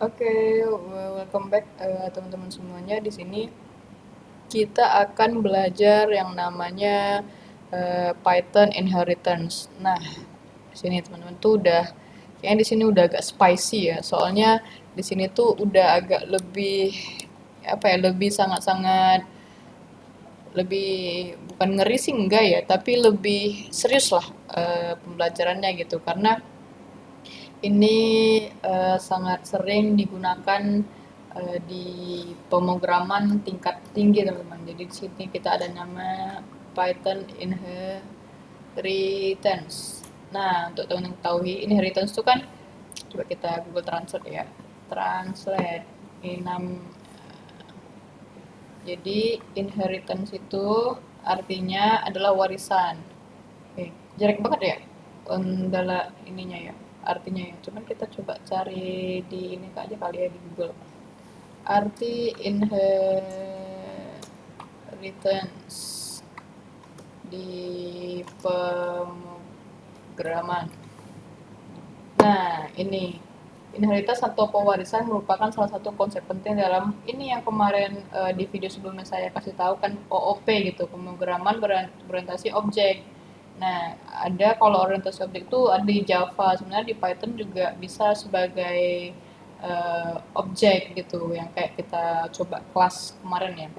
Oke, welcome back teman-teman semuanya. Di sini kita akan belajar yang namanya Python inheritance. Nah, di sini teman-teman tuh udah kayaknya di sini udah agak spicy ya. Soalnya di sini tuh udah agak lebih apa ya, lebih sangat-sangat lebih bukan ngeri sih enggak ya, tapi lebih serius lah pembelajarannya gitu. Karena ini sangat sering digunakan di pemrograman tingkat tinggi teman-teman. Jadi di sini kita ada nama Python inheritance. Nah, untuk teman-teman ketahui inheritance itu kan coba kita Google Translate ya. Translate enam. Jadi inheritance itu artinya adalah warisan. Oke, jelek banget ya dalam ininya ya, artinya ya. Cuman kita coba cari di ini aja kali ya di Google. Arti inheritance di pemrograman. Nah, ini inheritance atau pewarisan merupakan salah satu konsep penting dalam ini yang kemarin di video sebelumnya saya kasih tahu kan OOP gitu, pemrograman berorientasi objek. Nah, ada kalau orientasi objek itu ada di Java, sebenarnya di Python juga bisa sebagai objek gitu, yang kayak kita coba kelas kemarin ya.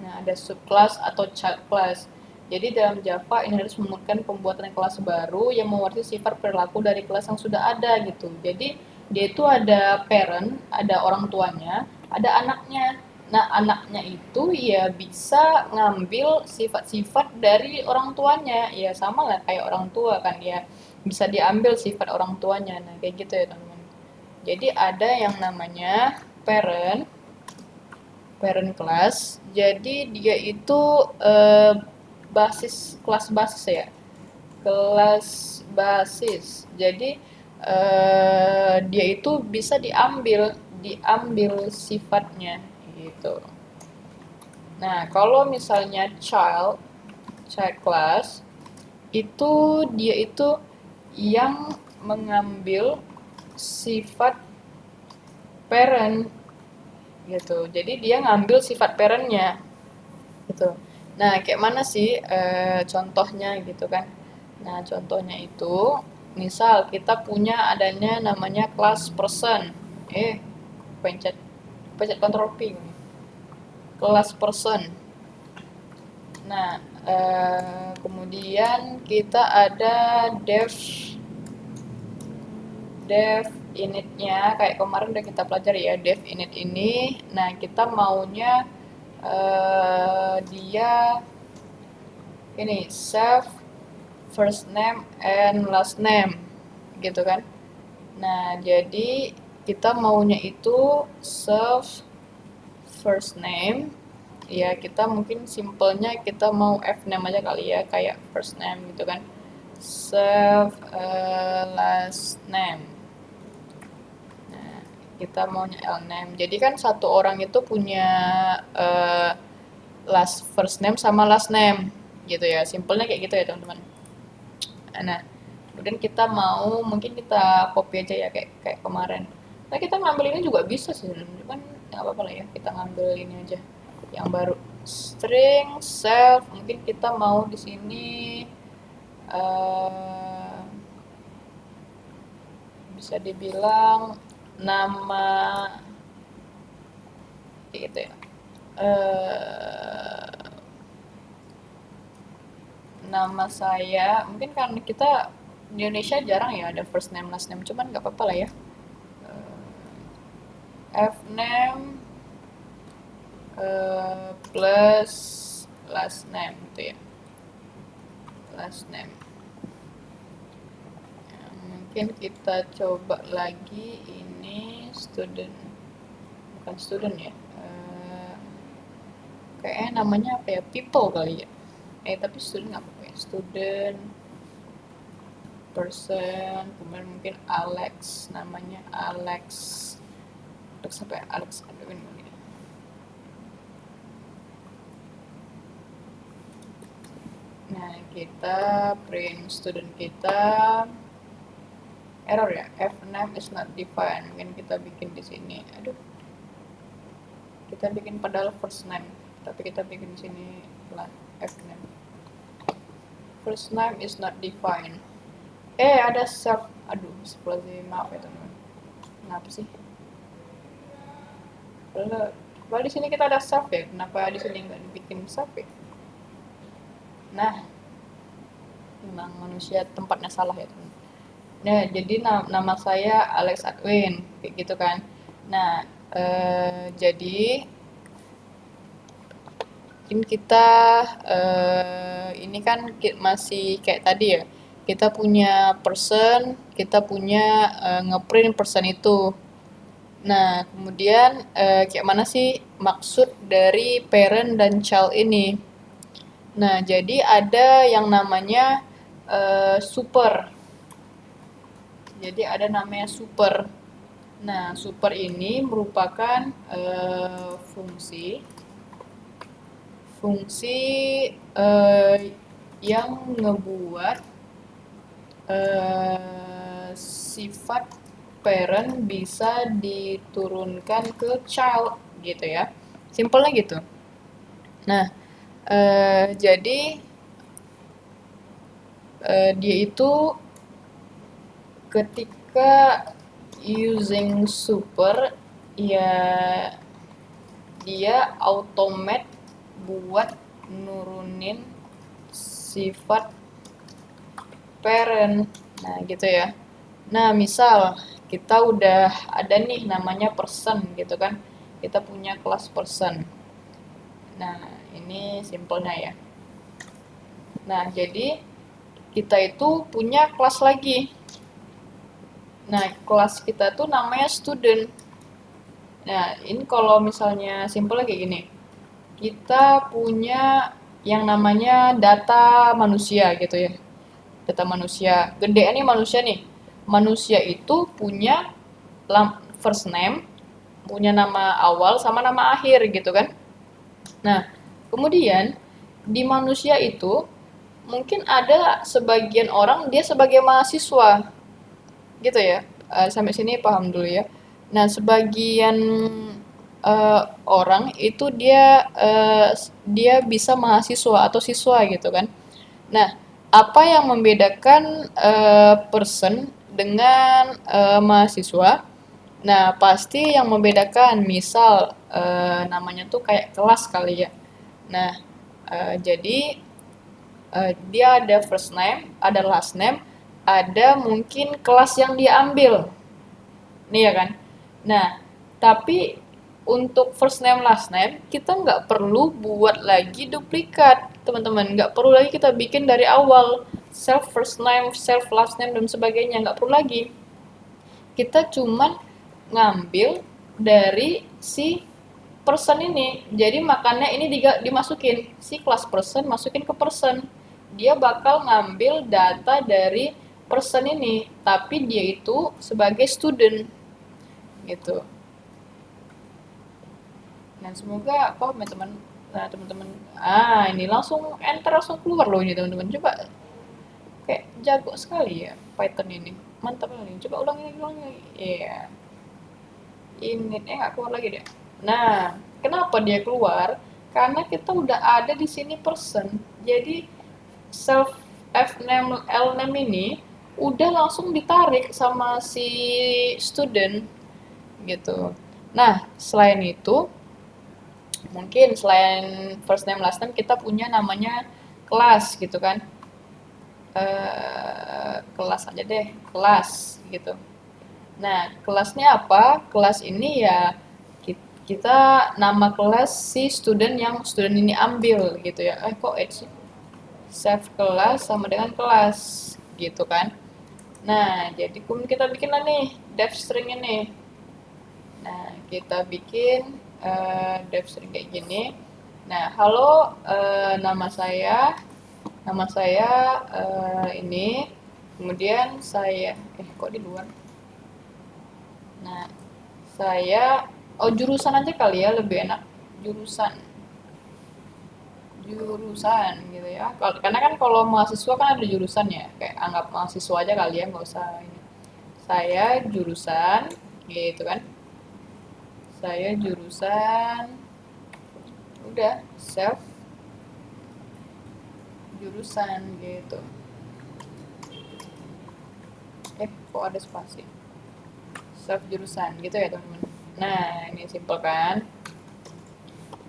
Nah, ada subclass atau child class. Jadi dalam Java ini harus memungkinkan pembuatan kelas baru yang mewarisi sifat perilaku dari kelas yang sudah ada gitu. Jadi dia itu ada parent, ada orang tuanya, ada anaknya. Nah, anaknya itu ya bisa ngambil sifat-sifat dari orang tuanya. Ya sama lah kayak orang tua kan ya. Bisa diambil sifat orang tuanya. Nah, kayak gitu ya teman-teman. Jadi ada yang namanya parent, parent class. Jadi dia itu basis kelas basis ya. Kelas basis. Jadi dia itu bisa diambil sifatnya gitu. Nah, kalau misalnya child class itu dia itu yang mengambil sifat parent gitu. Jadi dia ngambil sifat parentnya gitu. Nah, kayak mana sih contohnya gitu kan? Nah, contohnya itu, misal kita punya adanya namanya kelas person. Pencet pencet control P. Kelas person. Nah, kemudian kita ada dev initnya kayak kemarin udah kita pelajari ya dev init ini. Nah, kita maunya dia ini self first name and last name gitu kan. Nah, jadi kita maunya itu self first name, ya kita mungkin simpelnya kita mau F name aja kali ya, kayak first name gitu kan. Self last name. Nah, kita maunya L name. Jadi kan satu orang itu punya uh, last first name sama last name gitu ya. Simpelnya kayak gitu ya, teman-teman. Nah, kemudian kita mau mungkin kita copy aja ya kayak kayak kemarin. Nah, kita ngambil ini juga bisa sih, cuman nggak apa-apa lah ya, kita ngambil ini aja yang baru. String self, mungkin kita mau di sini uh, bisa dibilang nama kayak gitu ya. Uh, Nama saya mungkin karena kita di Indonesia jarang ya ada first name last name, cuman nggak apa-apa lah ya. F name plus last name gitu ya, last name. Ya, mungkin kita coba lagi ini student, bukan student ya, kayaknya namanya apa ya, people kali ya. Tapi student nggak apa-apa ya, student person, kemudian mungkin Alex, namanya Alex. Alex apa ya, Alex Edwin kali ya. Nah, kita print student kita. error ya, f name is not defined. Mungkin kita bikin di sini, aduh, kita bikin padahal first name, tapi kita bikin di sini lah f name. First name is not defined. Ada self, aduh, seperti maaf ya teman-teman. Kenapa sih? Kalau di sini kita ada self ya, kenapa di sini nggak dibikin self ya? Nah, memang manusia tempatnya salah ya teman. Nah, jadi nama saya Alex Adwin, kayak gitu kan. Nah, jadi mungkin kita ini kan masih kayak tadi ya. Kita punya person, kita punya ngeprint person itu. Nah, kemudian kayak mana sih maksud dari parent dan child ini? Nah, jadi ada yang namanya super. Jadi ada namanya super. Nah, super ini merupakan fungsi yang ngebuat sifat parent bisa diturunkan ke child gitu ya. Simpelnya gitu. Nah, jadi dia itu ketika using super ya dia automate buat nurunin sifat parent. Nah, gitu ya. Nah, misal kita udah ada nih namanya person gitu kan. Kita punya kelas person. Nah, ini simpelnya ya. Nah, jadi kita itu punya kelas lagi. Nah, kelas kita tuh namanya student. Nah, ini kalau misalnya simpelnya kayak gini. Kita punya yang namanya data manusia gitu ya. Data manusia. Gedean nih manusia nih. Manusia itu punya first name, punya nama awal sama nama akhir gitu kan. Nah, kemudian di manusia itu mungkin ada sebagian orang dia sebagai mahasiswa gitu ya. Sampai sini paham dulu ya. Nah, sebagian orang itu dia bisa mahasiswa atau siswa gitu kan. Nah, apa yang membedakan person dengan mahasiswa? Nah, pasti yang membedakan misal namanya tuh kayak kelas kali ya. Nah, jadi dia ada first name, ada last name, ada mungkin kelas yang dia ambil. Nih ya kan? Nah, tapi untuk first name last name kita nggak perlu buat lagi duplikat, teman-teman. Nggak perlu lagi kita bikin dari awal self first name, self last name dan sebagainya, nggak perlu lagi. Kita cuman ngambil dari si person ini. Jadi makanya ini dimasukin si kelas person masukin ke person. Dia bakal ngambil data dari person ini, tapi dia itu sebagai student gitu. Dan semoga paham ya teman. Nah, teman-teman, ini langsung enter langsung keluar loh ini teman-teman. Coba kayak jago sekali ya Python ini. Mantap ini. Coba ulangi lagi. Iya. Ini nggak keluar lagi deh. Nah, kenapa dia keluar? Karena kita udah ada di sini person. Jadi self f name l name ini udah langsung ditarik sama si student gitu. Nah, selain itu mungkin selain first name last name kita punya namanya kelas gitu kan. Kelas aja deh, kelas gitu. Nah, kelasnya apa? Kelas ini ya kita nama kelas si student yang student ini ambil gitu ya. Kok sih? Save kelas sama dengan kelas gitu kan. Nah, jadi kita bikin lah nih def string ini. Nah, kita bikin def string kayak gini. Nah, halo, nama saya ini, kemudian saya, kok di luar? Nah, saya, jurusan aja kali ya lebih enak, jurusan, jurusan gitu ya. Karena kan kalau mahasiswa kan ada jurusan ya, kayak anggap mahasiswa aja kali ya, nggak usah ini. Saya jurusan, gitu kan. Saya jurusan, udah, self jurusan gitu. Kok ada spasi? Self jurusan gitu ya teman-teman. Nah, ini simple kan.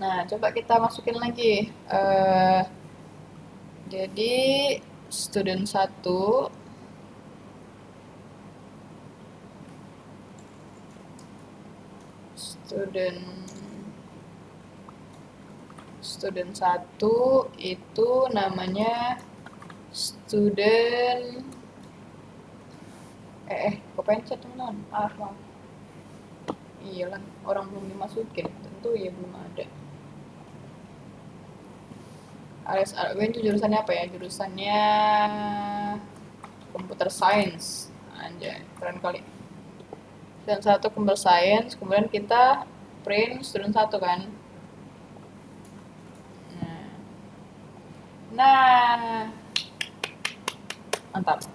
Nah, coba kita masukin lagi. Jadi student satu, student student satu itu namanya student kok pencet teman-teman, maaf. Iyalah, orang belum dimasukin, tentu ya belum ada. Alex Arwin itu jurusannya apa ya? Jurusannya computer science. Anjay, keren kali. Student satu computer science, kemudian kita print student satu kan. Nah, mantap.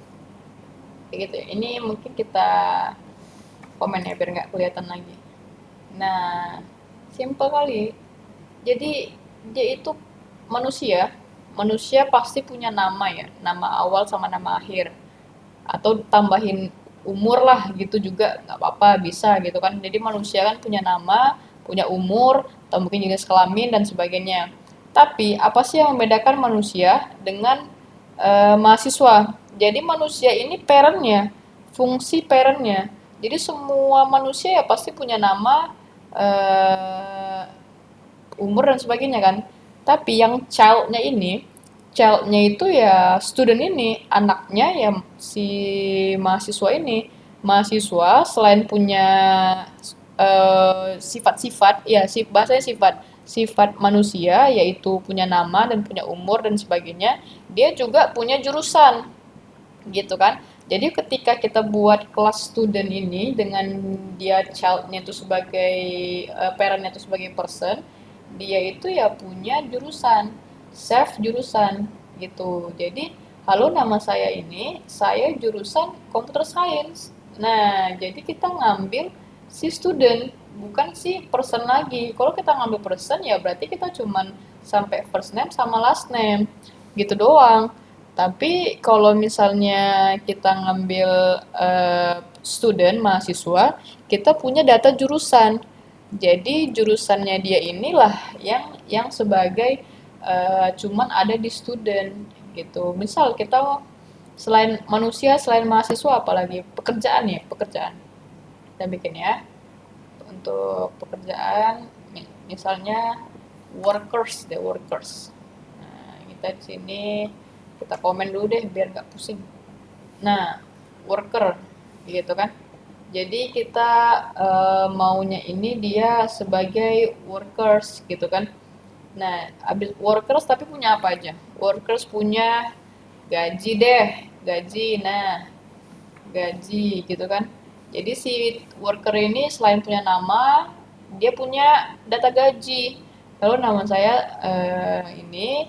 Kayak gitu ya. Ini mungkin kita komen ya biar nggak kelihatan lagi. Nah, simple kali. Jadi dia itu manusia. Manusia pasti punya nama ya, nama awal sama nama akhir. Atau tambahin umur lah gitu juga nggak apa-apa, bisa gitu kan. Jadi manusia kan punya nama, punya umur, atau mungkin jenis kelamin dan sebagainya. Tapi apa sih yang membedakan manusia dengan mahasiswa? Jadi manusia ini parentnya, fungsi parentnya. Jadi semua manusia ya pasti punya nama, eh, umur dan sebagainya kan. Tapi yang childnya itu ya student ini, anaknya ya si mahasiswa ini. Mahasiswa selain punya sifat-sifat, ya bahasanya sifat manusia, yaitu punya nama dan punya umur dan sebagainya, dia juga punya jurusan gitu kan. Jadi ketika kita buat kelas student ini dengan dia childnya itu sebagai parentnya itu sebagai person, dia itu ya punya jurusan, self jurusan gitu. Jadi, halo nama saya ini, saya jurusan computer science. Nah, jadi kita ngambil si student, bukan si person lagi. Kalau kita ngambil person ya berarti kita cuman sampai first name sama last name gitu doang. Tapi kalau misalnya kita ngambil student, mahasiswa, kita punya data jurusan. Jadi jurusannya dia inilah yang sebagai cuman ada di student gitu. Misal kita selain manusia, selain mahasiswa, apalagi pekerjaan ya, pekerjaan. Kita bikin ya. Untuk pekerjaan, misalnya workers deh, workers. Nah, kita di sini kita komen dulu deh biar nggak pusing. Nah, worker gitu kan. Jadi kita maunya ini dia sebagai workers gitu kan. Nah, abis workers tapi punya apa aja? Workers punya gaji deh, gaji. Nah, gaji gitu kan. Jadi si worker ini selain punya nama, dia punya data gaji. Lalu nama saya ini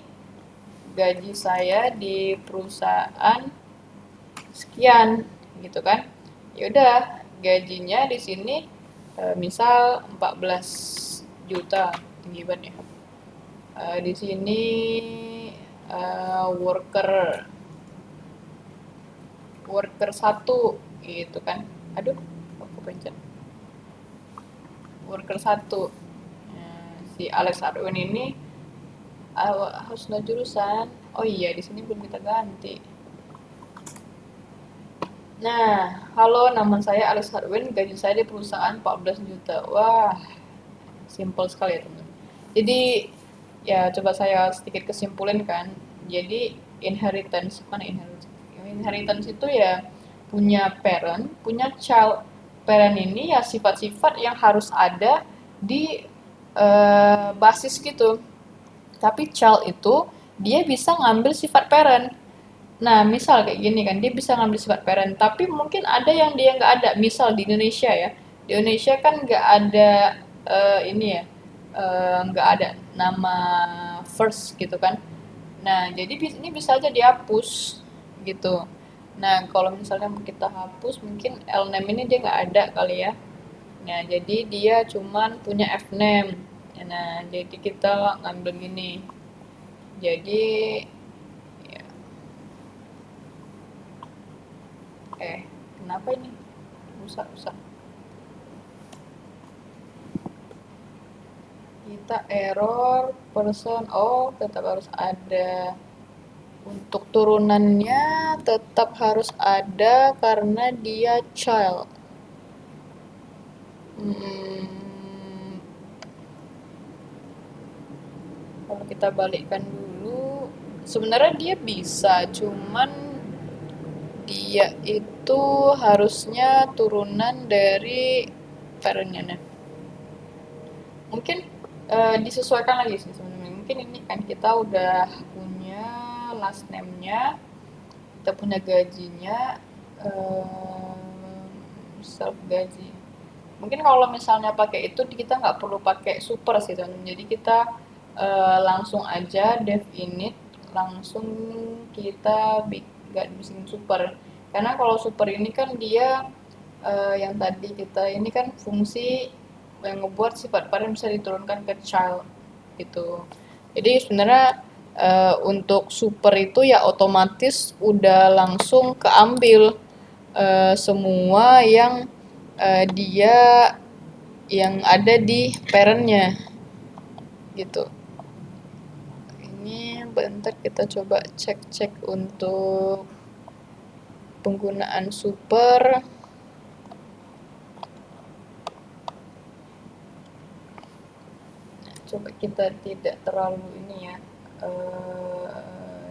gaji saya di perusahaan sekian gitu kan. Ya udah, gajinya di sini misal 14 juta, tinggi banget ya. Di sini worker worker satu gitu kan. Aduh, aku pencet. Worker satu. Si Alex Arwin ini harus jurusan. Oh iya, di sini belum kita ganti. Nah, halo, nama saya Alex Harwin, gaji saya di perusahaan 14 juta. Wah, simple sekali ya teman. Jadi, ya coba saya sedikit kesimpulin kan. Jadi, inheritance, mana inheritance? Inheritance itu ya punya parent, punya child. Parent ini ya sifat-sifat yang harus ada di basis gitu. Tapi child itu dia bisa ngambil sifat parent. Nah, misal kayak gini kan, dia bisa ngambil sifat parent, tapi mungkin ada yang dia nggak ada. Misal di Indonesia ya, di Indonesia kan nggak ada ini ya, nggak ada nama first gitu kan. Nah, jadi ini bisa aja dihapus gitu. Nah, kalau misalnya mau kita hapus, mungkin L name ini dia nggak ada kali ya. Nah, jadi dia cuman punya F name. Nah, jadi kita ngambil gini. Jadi, ya, kenapa ini? Rusak-rusak. Kita error person, oh tetap harus ada. Untuk turunannya tetap harus ada karena dia child. Hmm, kalau kita balikkan dulu, sebenarnya dia bisa, cuman dia itu harusnya turunan dari parentnya. Nah, mungkin disesuaikan lagi sih sebenarnya. Mungkin ini kan kita udah punya last name-nya, kita punya gajinya, self gaji. Mungkin kalau misalnya pakai itu kita nggak perlu pakai super sih teman. Jadi kita langsung aja dev init, langsung kita nggak bikin super. Karena kalau super ini kan dia yang tadi kita ini kan fungsi yang ngebuat sifat parent bisa diturunkan ke child gitu. Jadi sebenarnya untuk super itu ya otomatis udah langsung keambil semua yang dia yang ada di parentnya gitu. Ini bentar kita coba cek-cek untuk penggunaan super. Coba kita tidak terlalu ini ya.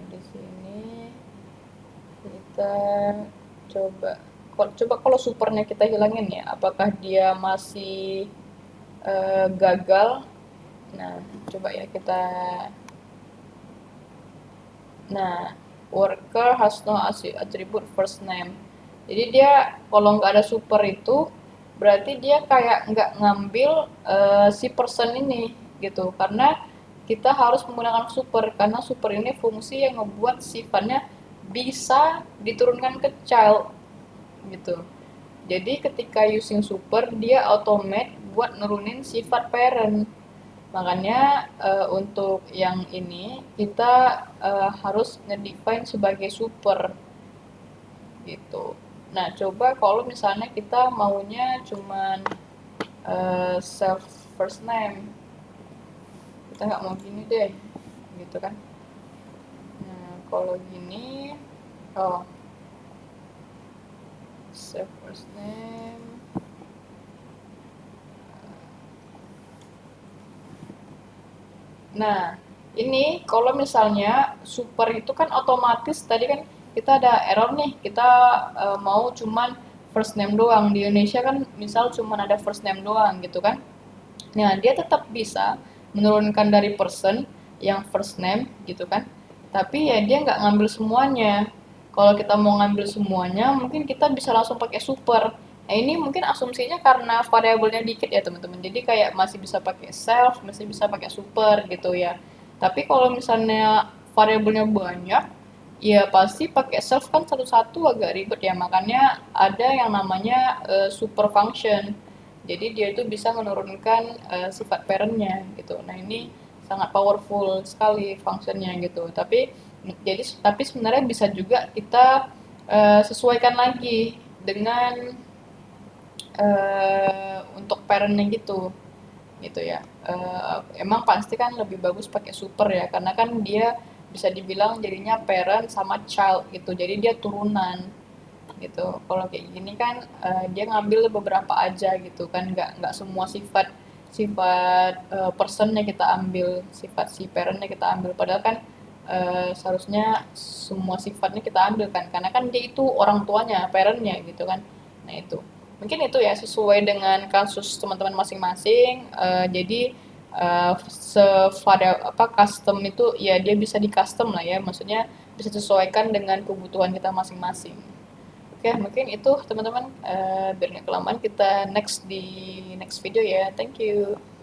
Di sini kita coba kalau supernya kita hilangin ya, apakah dia masih gagal? Nah, coba ya kita. Nah, worker has no attribute first name. Jadi dia kalau nggak ada super itu berarti dia kayak nggak ngambil si person ini gitu. Karena kita harus menggunakan super karena super ini fungsi yang ngebuat sifatnya bisa diturunkan ke child gitu. Jadi ketika using super dia automate buat nurunin sifat parent. Makanya untuk yang ini kita harus ngedefine sebagai super gitu. Nah, coba kalau misalnya kita maunya cuman self first name, kita nggak mau gini deh, gitu kan? Nah, kalau gini, oh self first name. Nah, ini kalau misalnya super itu kan otomatis tadi kan kita ada error nih, kita mau cuman first name doang. Di Indonesia kan misal cuman ada first name doang gitu kan. Nah, dia tetap bisa menurunkan dari person yang first name gitu kan. Tapi ya dia nggak ngambil semuanya. Kalau kita mau ngambil semuanya, mungkin kita bisa langsung pakai super. Nah, ini mungkin asumsinya karena variabelnya dikit ya teman-teman. Jadi kayak masih bisa pakai self, masih bisa pakai super gitu ya. Tapi kalau misalnya variabelnya banyak, ya pasti pakai self kan satu-satu agak ribet ya. Makanya ada yang namanya super function. Jadi dia itu bisa menurunkan sifat parentnya gitu. Nah ini sangat powerful sekali functionnya gitu. Tapi sebenarnya bisa juga kita sesuaikan lagi dengan untuk parentnya gitu ya. Emang pasti kan lebih bagus pakai super ya karena kan dia bisa dibilang jadinya parent sama child gitu. Jadi dia turunan gitu. Kalau kayak gini kan dia ngambil beberapa aja gitu kan, nggak semua sifat sifat personnya kita ambil, sifat si parentnya kita ambil. Padahal kan seharusnya semua sifatnya kita ambil kan, karena kan dia itu orang tuanya, parentnya gitu kan. Nah itu mungkin itu ya sesuai dengan kasus teman-teman masing-masing. Jadi apa custom itu ya dia bisa di custom lah ya, maksudnya bisa disesuaikan dengan kebutuhan kita masing-masing. Oke, mungkin itu teman-teman, biar nggak kelamaan kita next di next video ya. Thank you.